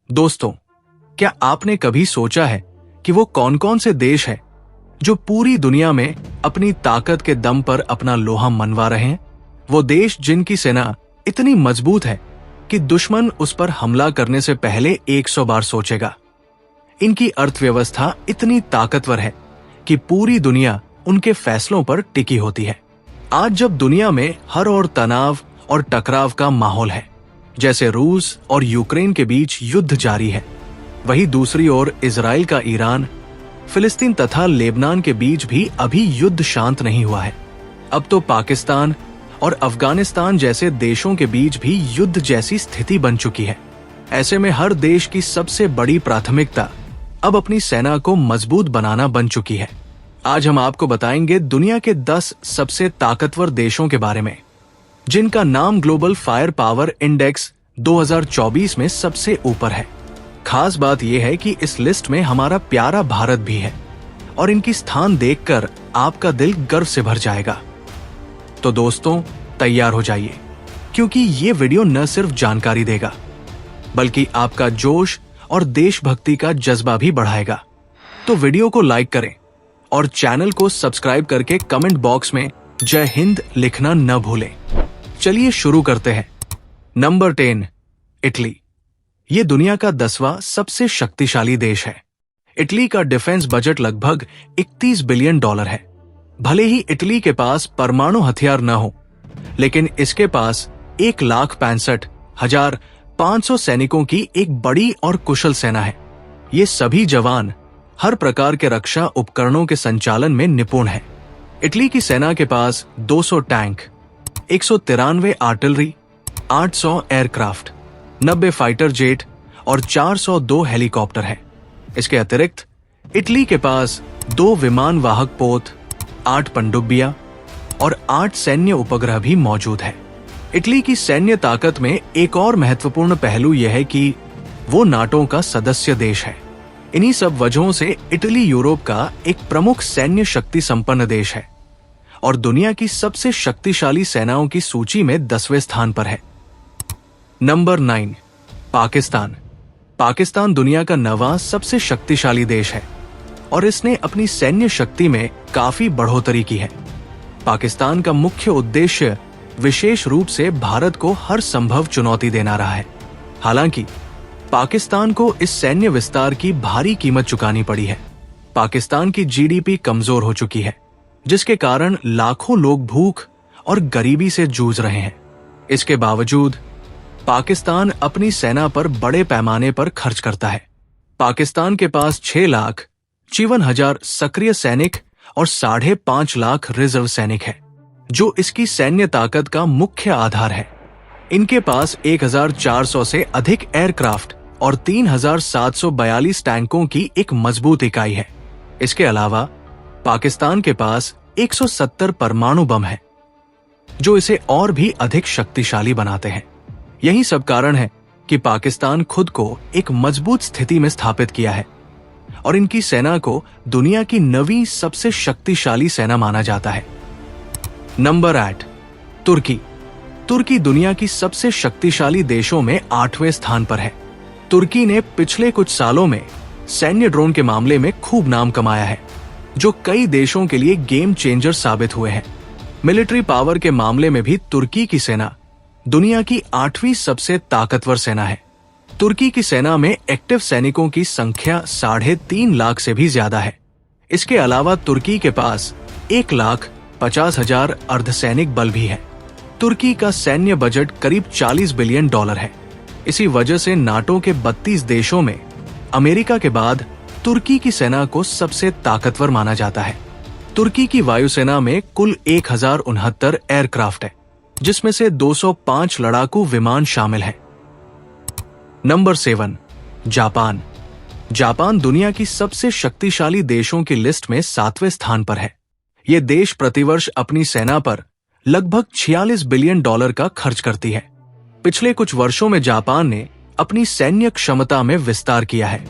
दोस्तों, क्या आपने कभी सोचा है कि वो कौन कौन से देश हैं जो पूरी दुनिया में अपनी ताकत के दम पर अपना लोहा मनवा रहे हैं? वो देश जिनकी सेना इतनी मजबूत है कि दुश्मन उस पर हमला करने से पहले 100 बार सोचेगा। इनकी अर्थव्यवस्था इतनी ताकतवर है कि पूरी दुनिया उनके फैसलों पर टिकी होती है। आज जब दुनिया में हर ओर तनाव और टकराव का माहौल है, जैसे रूस और यूक्रेन के बीच युद्ध जारी है, वहीं दूसरी ओर इजराइल का ईरान, फिलिस्तीन तथा लेबनान के बीच भी अभी युद्ध शांत नहीं हुआ है। अब तो पाकिस्तान और अफगानिस्तान जैसे देशों के बीच भी युद्ध जैसी स्थिति बन चुकी है। ऐसे में हर देश की सबसे बड़ी प्राथमिकता अब अपनी सेना को मजबूत बनाना बन चुकी है। आज हम आपको बताएंगे दुनिया के 10 सबसे ताकतवर देशों के बारे में, जिनका नाम ग्लोबल फायर पावर इंडेक्स 2024 में सबसे ऊपर है। खास बात यह है कि इस लिस्ट में हमारा प्यारा भारत भी है और इनकी स्थान देखकर आपका दिल गर्व से भर जाएगा। तो दोस्तों, तैयार हो जाइए, क्योंकि ये वीडियो न सिर्फ जानकारी देगा बल्कि आपका जोश और देशभक्ति का जज्बा भी बढ़ाएगा। तो वीडियो को लाइक करें और चैनल को सब्सक्राइब करके कमेंट बॉक्स में जय हिंद लिखना न भूलें। चलिए शुरू करते हैं। Number 10, Italy. ये दुनिया का 10वां सबसे शक्तिशाली देश है। इटली का डिफेंस बजट लगभग $31 बिलियन है। भले ही इटली के पास परमाणु हथियार न हो, लेकिन इसके पास 1,65,500 सैनिकों की एक बड़ी और कुशल सेना है। ये सभी जवान हर प्रकार के रक्षा उपकरणों के संचालन में निपुण हैं। इटली की सेना के पास 200 tank, 193 artillery, 800 aircraft, 90 fighter jet और 402 हेलीकॉप्टर है। इसके अतिरिक्त इटली के पास 2 विमान वाहक पोत, 8 पनडुब्बियां और 8 सैन्य उपग्रह भी मौजूद है। इटली की सैन्य ताकत में एक और महत्वपूर्ण पहलू यह है कि वो नाटो का सदस्य देश है। इन्हीं सब वजहों से इटली यूरोप का एक प्रमुख सैन्य शक्ति संपन्न देश है और दुनिया की सबसे शक्तिशाली सेनाओं की सूची में 10वें स्थान पर है। नंबर 9, पाकिस्तान। पाकिस्तान दुनिया का 9वां सबसे शक्तिशाली देश है और इसने अपनी सैन्य शक्ति में काफी बढ़ोतरी की है। पाकिस्तान का मुख्य उद्देश्य विशेष रूप से भारत को हर संभव चुनौती देना रहा है। हालांकि पाकिस्तान को इस सैन्य विस्तार की भारी कीमत चुकानी पड़ी है। पाकिस्तान की जीडीपी कमजोर हो चुकी है, जिसके कारण लाखों लोग भूख और गरीबी से जूझ रहे हैं। इसके बावजूद पाकिस्तान अपनी सेना पर बड़े पैमाने पर खर्च करता है। पाकिस्तान के पास 6,52,000 सक्रिय सैनिक और 5.5 लाख रिजर्व सैनिक है, जो इसकी सैन्य ताकत का मुख्य आधार है। इनके पास 1,400 से अधिक एयरक्राफ्ट और 3,742 टैंकों की एक मजबूत इकाई है। इसके अलावा पाकिस्तान के पास 170 परमाणु बम है, जो इसे और भी अधिक शक्तिशाली बनाते हैं। यही सब कारण है कि पाकिस्तान खुद को एक मजबूत स्थिति में स्थापित किया है और इनकी सेना को दुनिया की 9वीं सबसे शक्तिशाली सेना माना जाता है। नंबर 8, तुर्की। तुर्की दुनिया की सबसे शक्तिशाली देशों में 8वें स्थान पर है। तुर्की ने पिछले कुछ सालों में सैन्य ड्रोन के मामले में खूब नाम कमाया है, जो कई देशों के लिए गेम चेंजर साबित हुए हैं। मिलिट्री पावर के मामले में भी तुर्की की सेना दुनिया की 8वीं सबसे ताकतवर सेना है। तुर्की की सेना में एक्टिव सैनिकों की संख्या 3.5 लाख से भी ज्यादा है। इसके अलावा तुर्की के पास 1,50,000 अर्धसैनिक बल भी है। तुर्की का सैन्य बजट करीब $40 बिलियन है। इसी वजह से नाटो के 32 देशों में अमेरिका के बाद तुर्की की सेना को सबसे ताकतवर माना जाता है। तुर्की की वायुसेना में कुल 1,069 एयरक्राफ्ट है, जिसमें से 205 लड़ाकू विमान शामिल हैं। Number 7, Japan. जापान दुनिया की सबसे शक्तिशाली देशों की लिस्ट में 7वें स्थान पर है। यह देश प्रतिवर्ष अपनी सेना पर लगभग $46 बिलियन का खर्च करती है। पिछले कुछ वर्षों में जापान ने अपनी सैन्य क्षमता में विस्तार किया है।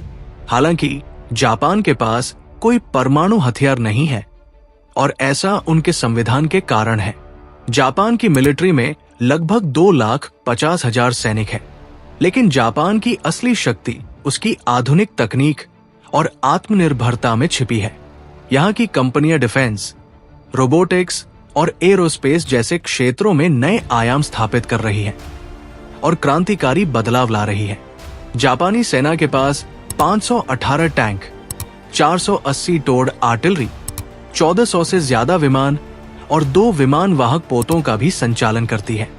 हालांकि जापान के पास कोई परमाणु हथियार नहीं है और ऐसा उनके संविधान के कारण है। जापान की मिलिट्री में लगभग 2,50,000 सैनिक हैं। लेकिन जापान की असली शक्ति उसकी आधुनिक तकनीक और आत्मनिर्भरता में छिपी है। यहाँ की कंपनियां डिफेंस, रोबोटिक्स और एरोस्पेस जैसे क्षेत्रों में नए आयाम स्थापित कर रही हैं और क्रांतिकारी बदलाव ला रही है। जापानी सेना के पास 518 टैंक, 480 टोड आर्टिलरी, 1400 से ज्यादा विमान और 2 विमान वाहक पोतों का भी संचालन करती है।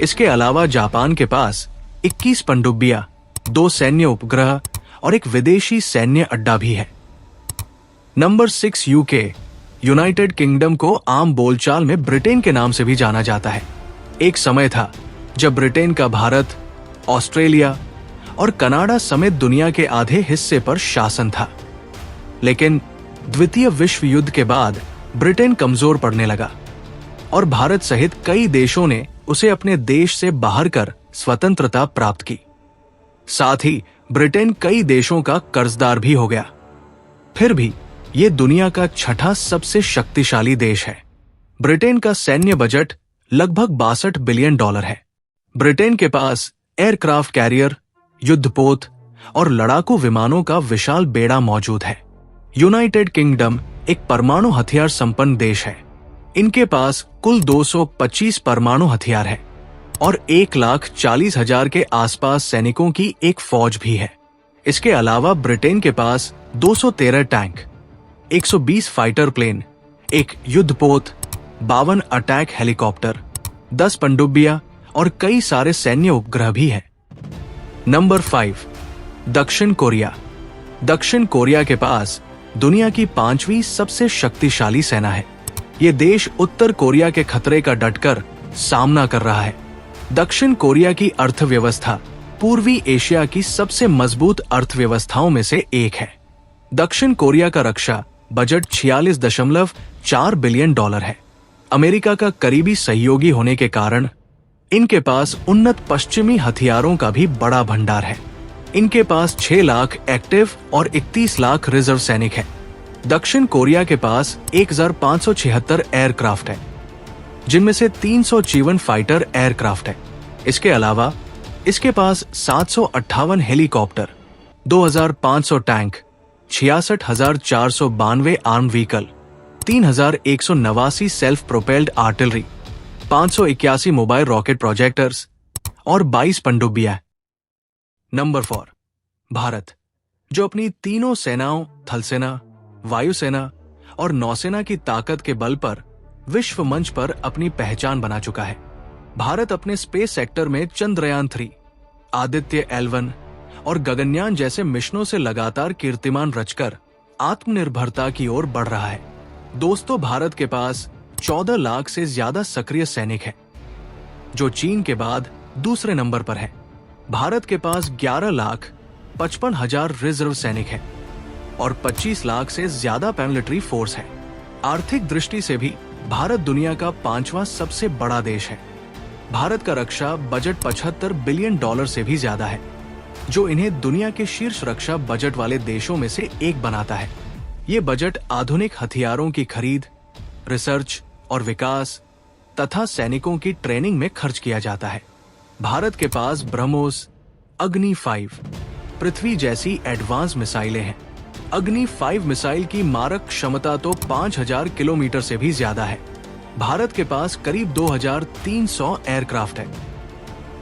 इसके अलावा जापान के पास 21 पनडुब्बियां, 2 सैन्य उपग्रह और एक विदेशी सैन्य अड्डा भी है। नंबर 6 यूके, यूनाइटेड किंगडम को आम बोलचाल में ब्रिटेन के नाम से भी जाना जाता है। एक समय था जब ब्रिटेन का भारत, ऑस्ट्रेलिया और कनाडा समेत दुनिया के आधे हिस्से पर शासन था। लेकिन द्वितीय विश्व युद्ध के बाद ब्रिटेन कमजोर पड़ने लगा और भारत सहित कई देशों ने उसे अपने देश से बाहर कर स्वतंत्रता प्राप्त की। साथ ही ब्रिटेन कई देशों का कर्जदार भी हो गया। फिर भी ये दुनिया का छठा सबसे शक्तिशाली देश है। ब्रिटेन का सैन्य बजट लगभग $62 बिलियन है। ब्रिटेन के पास एयरक्राफ्ट कैरियर, युद्धपोत और लड़ाकू विमानों का विशाल बेड़ा मौजूद है। यूनाइटेड किंगडम एक परमाणु हथियार संपन्न देश है। इनके पास कुल 225 परमाणु हथियार है और 1,40,000 के आसपास सैनिकों की एक फौज भी है। इसके अलावा ब्रिटेन के पास 213 टैंक, 120 फाइटर प्लेन, एक युद्धपोत, 52 अटैक हेलीकॉप्टर, 10 पनडुब्बियां और कई सारे सैन्य उपग्रह भी हैं। नंबर 5 दक्षिण कोरिया। दक्षिण कोरिया के पास दुनिया की 5वीं सबसे शक्तिशाली सेना है। ये देश उत्तर कोरिया के खतरे का डटकर सामना कर रहा है। दक्षिण कोरिया की अर्थव्यवस्था पूर्वी एशिया की सबसे मजबूत अर्थव्यवस्थाओं में से एक है। दक्षिण कोरिया का रक्षा बजट $46.4 बिलियन है। अमेरिका का करीबी सहयोगी होने के कारण इनके पास उन्नत पश्चिमी हथियारों का भी बड़ा भंडार है। इनके पास 6 लाख एक्टिव और 31 लाख रिजर्व सैनिक हैं। दक्षिण कोरिया के पास 1576 एयरक्राफ्ट है, जिनमें से 354 फाइटर एयरक्राफ्ट है। इसके अलावा इसके पास 758 helicopter, 2500 tank, 66,492 arm vehicle, 3,189 self propelled artillery, 581 mobile rocket projectors और 22 पनडुब्बियां। नंबर 4 भारत, जो अपनी तीनों सेनाओं थल सेना, वायुसेना और नौसेना की ताकत के बल पर विश्व मंच पर अपनी पहचान बना चुका है। भारत अपने स्पेस सेक्टर में चंद्रयान 3, आदित्य L1 और गगनयान जैसे मिशनों से लगातार कीर्तिमान रचकर आत्मनिर्भरता की ओर बढ़ रहा है। दोस्तों, भारत के पास 14 लाख से ज्यादा सक्रिय सैनिक हैं, जो चीन के बाद दूसरे नंबर पर है। भारत के पास 11,55,000 रिजर्व सैनिक हैं और 25 लाख से ज्यादा पैरामिलिट्री फोर्स है। आर्थिक दृष्टि से भी भारत दुनिया का 5वां सबसे बड़ा देश है। भारत का रक्षा बजट $75 बिलियन से भी ज्यादा है, जो इन्हें दुनिया के शीर्ष रक्षा बजट वाले देशों में से एक बनाता है। ये बजट आधुनिक हथियारों की खरीद, रिसर्च और विकास तथा सैनिकों की ट्रेनिंग में खर्च किया जाता है। भारत के पास ब्रह्मोस, अग्नि 5, पृथ्वी जैसी एडवांस मिसाइलें हैं। अग्नि 5 मिसाइल की मारक क्षमता तो 5000 किलोमीटर से भी ज्यादा है। भारत के पास करीब 2300 एयरक्राफ्ट है,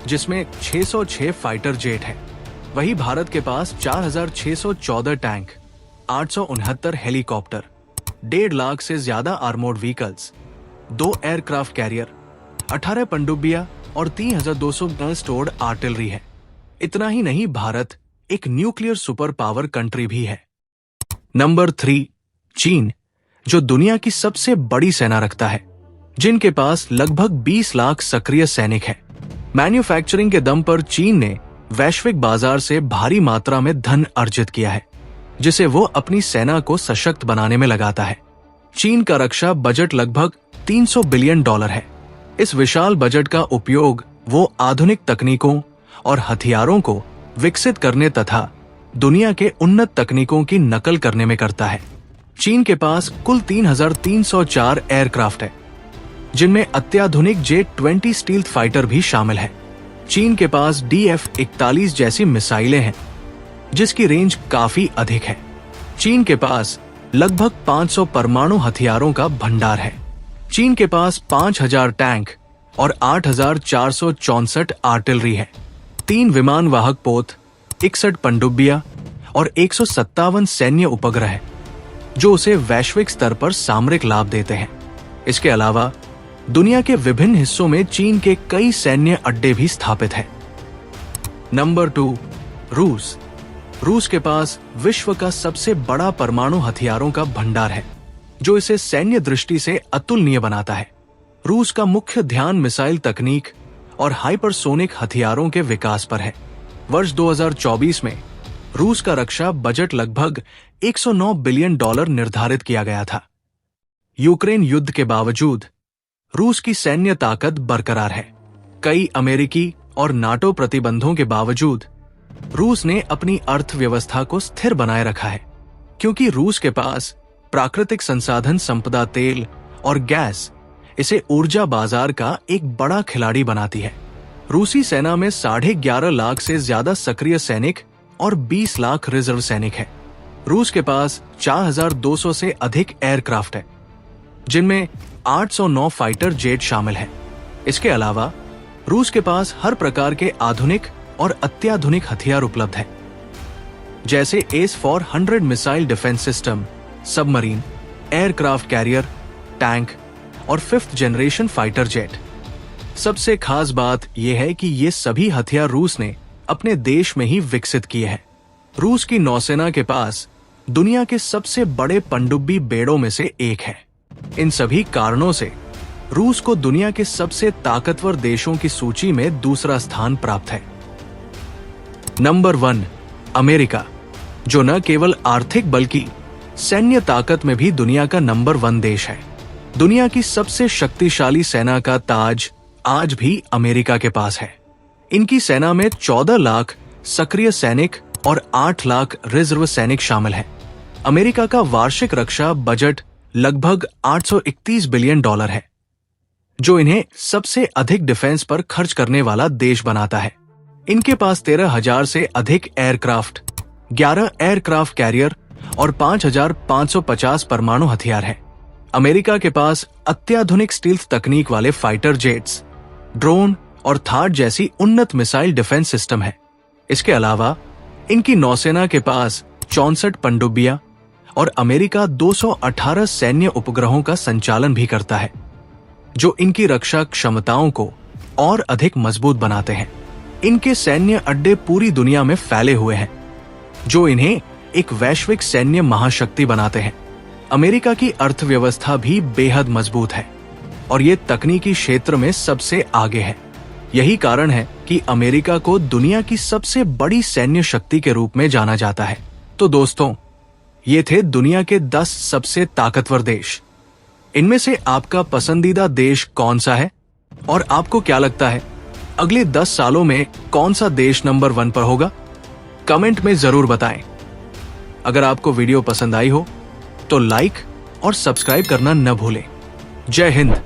जिसमें 606 फाइटर जेट है। वहीं भारत के पास 4614 टैंक, 869 हेलीकॉप्टर, 1.5 लाख से ज्यादा आर्मोर्ड व्हीकल्स, 2 एयरक्राफ्ट कैरियर, 18 पनडुब्बियां और 3210 स्टोर्ड आर्टिलरी है। इतना ही नहीं, भारत एक न्यूक्लियर सुपर पावर कंट्री भी है। नंबर 3 चीन, जो दुनिया की सबसे बड़ी सेना रखता है, जिनके पास लगभग 20 लाख सक्रिय सैनिक हैं। मैन्युफैक्चरिंग के दम पर चीन ने वैश्विक बाजार से भारी मात्रा में धन अर्जित किया है, जिसे वो अपनी सेना को सशक्त बनाने में लगाता है। चीन का रक्षा बजट लगभग $300 बिलियन है। इस विशाल बजट का उपयोग वो आधुनिक तकनीकों और हथियारों को विकसित करने तथा दुनिया के उन्नत तकनीकों की नकल करने में करता है। चीन के पास कुल 3,304 एयरक्राफ्ट है, जिनमें अत्याधुनिक J-20 स्टील्थ फाइटर भी शामिल है। चीन के पास DF-41 जैसी मिसाइलें हैं, जिसकी रेंज काफी अधिक है। चीन के पास लगभग 500 परमाणु हथियारों का भंडार है। चीन के पास 5000 टैंक और 8464 आर्टिलरी है, 3 विमान वाहक पोत, 61 पनडुब्बियां और 157 सैन्य उपग्रह है, जो उसे वैश्विक स्तर पर सामरिक लाभ देते हैं। इसके अलावा दुनिया के विभिन्न हिस्सों में चीन के कई सैन्य अड्डे भी स्थापित हैं। नंबर 2, रूस। रूस के पास विश्व का सबसे बड़ा परमाणु हथियारों का भंडार है, जो इसे सैन्य दृष्टि से अतुलनीय बनाता है। रूस का मुख्य ध्यान मिसाइल तकनीक और हाइपरसोनिक हथियारों के विकास पर है। वर्ष 2024 में रूस का रक्षा बजट लगभग $109 बिलियन निर्धारित किया गया था। यूक्रेन युद्ध के बावजूद रूस की सैन्य ताकत बरकरार है। कई अमेरिकी और नाटो प्रतिबंधों के बावजूद रूस ने अपनी अर्थव्यवस्था को स्थिर बनाए रखा है, क्योंकि रूस के पास प्राकृतिक संसाधन संपदा तेल और गैस इसे ऊर्जा बाजार का एक बड़ा खिलाड़ी बनाती है। रूसी सेना में 11.5 लाख से ज्यादा सक्रिय सैनिक और 20 लाख रिजर्व सैनिक है। रूस के पास 4200 से अधिक एयरक्राफ्ट है, जिनमें 809 फाइटर जेट शामिल हैं। इसके अलावा रूस के पास हर प्रकार के आधुनिक और अत्याधुनिक हथियार उपलब्ध हैं, जैसे AS-400 missile defence system, submarine, aircraft carrier, tank और 5th जनरेशन फाइटर जेट। सबसे खास बात यह है कि ये सभी हथियार रूस ने अपने देश में ही विकसित किए हैं। रूस की नौसेना के पास दुनिया के सबसे बड़े पनडुब्बी बेड़ों में से एक है। इन सभी कारणों से रूस को दुनिया के सबसे ताकतवर देशों की सूची में दूसरा स्थान प्राप्त है। नंबर 1, अमेरिका, जो न केवल आर्थिक बल्कि सैन्य ताकत में भी दुनिया का नंबर 1 देश है। दुनिया की सबसे शक्तिशाली सेना का ताज आज भी अमेरिका के पास है। इनकी सेना में 14 लाख सक्रिय सैनिक और 8 लाख रिजर्व सैनिक शामिल हैं। अमेरिका का वार्षिक रक्षा बजट लगभग $831 बिलियन है, जो इन्हें सबसे अधिक डिफेंस पर खर्च करने वाला देश बनाता है। इनके पास 13,000 से अधिक एयरक्राफ्ट, 11 एयरक्राफ्ट कैरियर और 5,550 परमाणु हथियार हैं। अमेरिका के पास अत्याधुनिक स्टील्थ तकनीक वाले फाइटर जेट्स, ड्रोन और थार्ड जैसी उन्नत मिसाइल डिफेंस सिस्टम है। इसके अलावा इनकी नौसेना के पास 64 पनडुब्बियां और अमेरिका 218 सैन्य उपग्रहों का संचालन भी करता है, जो इनकी रक्षा क्षमताओं को और अधिक मजबूत बनाते हैं। इनके सैन्य अड्डे पूरी दुनिया में फैले हुए हैं, जो इन्हें एक वैश्विक सैन्य महाशक्ति बनाते हैं। अमेरिका की अर्थव्यवस्था भी बेहद मजबूत है और ये तकनीकी क्षेत्र में सबसे आगे है। यही कारण है कि अमेरिका को दुनिया की सबसे बड़ी सैन्य शक्ति के रूप में जाना जाता है। तो दोस्तों, ये थे दुनिया के 10 सबसे ताकतवर देश। इनमें से आपका पसंदीदा देश कौन सा है और आपको क्या लगता है अगले 10 सालों में कौन सा देश नंबर 1 पर होगा? कमेंट में जरूर बताएं। अगर आपको वीडियो पसंद आई हो तो लाइक और सब्सक्राइब करना न भूलें। जय हिंद।